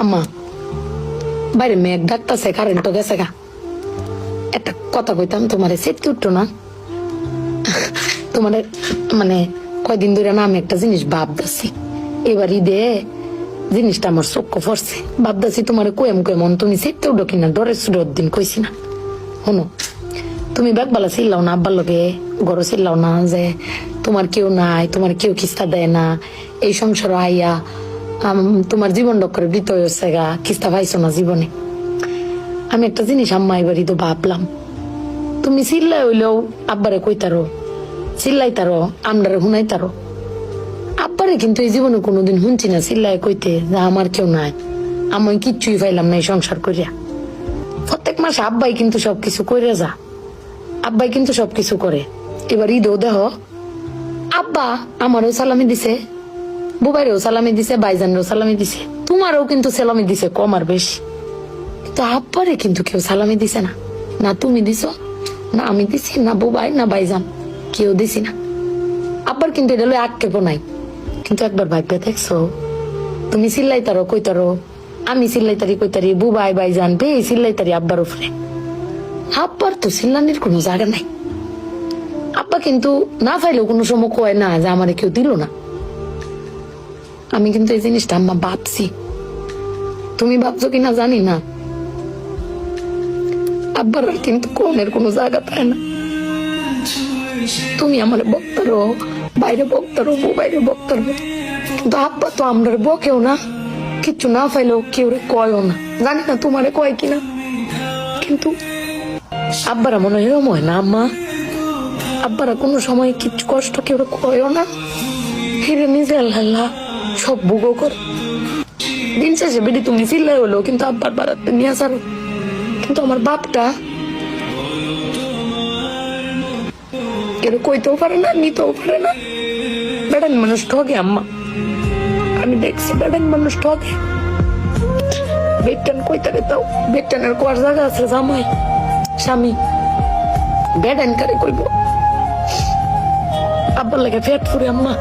আম্মা বাইরে মেঘ ডাকতেছে, কারেন্ট তো গেছে গা। একটা কথা কইতাম, তোমার সেটকে উঠতো না? তোমার মানে কয়দিন ধরে না আমি একটা জিনিস ভাবতেছি, এবার ঈদে জিনিসটা আমার চোখ পড়ছে। ভাবতেছি তোমার কেমন তুমি সেটতে উঠো কিনা, ডরের সুরের দিন কইছি না। শোনো, তুমি ব্যাগবালা চিল্লাও না, আব্বার লগে গড় চিল্লাও না যে তোমার কেউ নাই, তোমার কেউ কিস্তা দেয় না, এই সংসার আইয়া তোমার জীবন ডক্করে বৃত হয়েছে গা, কিস্তা পাইছো না জীবনে। আমি একটা জিনিস আম্মা এবারই তো ভাবলাম, তুমি চিল্লাই হইলেও আব্বারে কইতারো, চিল্লাইতারো, আমরারে শুনাইতারো। আব্বারে কিন্তু এই জীবনে কোনোদিন শুনছি না চিল্লাই কইতে যে আমার কেউ নাই, আমি কিচ্ছুই পাইলাম না এই সংসার করিয়া। প্রত্যেক মাসে আব্বাই কিন্তু সবকিছু করে যা, আব্বাই কিন্তু সবকিছু করে। এবার ঈদও দেহ আব্বা আমারও সালামি দিছে, বুবাইরেও সালামি দিছে, ভাইজানেরও সালামি দিছে, তোমারও কিন্তু সালামি দিছে কম আর বেশি। কিন্তু আব্বারে কিন্তু কেউ সালামি দিছে না, না তুমি দিছো, না আমি দিছি, না বুবাই, না ভাইজান, কেউ দিছি না। আব্বার কিন্তু এটা লই আক্ষেপও নাই। কিন্তু একবার ভাববে দেখছো, তুমি চিল্লাইতারো কইতারো, আমি চিল্লাইতারি কইতারি, বুবাই ভাইজান বে চিল্লাইতারি আব্বার উপরে, আব্বার তো চিল্লানির কোনো জায়গা নাই। আব্বা কিন্তু না পাইলেও কোনো সময় কয় না যে আমারে কেউ দিল না। আমি কিন্তু এই জিনিসটা আম্মা ভাবছি, তুমি ভাবছো কিনা জানি না। আব্বার কিন্তু কনের কোনো জায়গা পায় না। তুমি আমার বক্তারো, বাইরে বক্তারো, বাইরে বক্তারো, কিন্তু আব্বা তো আমরা বকেও না, কিচ্ছু না পাইলেও কেউ কয়ও না। জানি না তোমারে কয় কিনা, কিন্তু আব্বারা মনে হয় এরম হয় না আম্মা? আব্বারা কোনো সময় কিছু কষ্ট কেউ কয়ও না, ফিরে নিজে আল্লাহ সব ভোগও কর। দিন শেষে বেরি তুমি চিল্লাই হলো, কিন্তু আব্বার বাড়াতে নিয়ে আসারো। কিন্তু আমার বাপটা কেউ কইতেও পারে না, নিতেও পারে না। বেড়ান মানুষ ঠকে আম্মা, আমি দেখছি বেড়ান মানুষ ঠকে। বেটান কইতারে তাও বেটানের কোয়ার জায়গা আছে, জামাই স্বামী বেড়ান কারে কইব। আব্বার লাগে ফেট ফুরে আম্মা।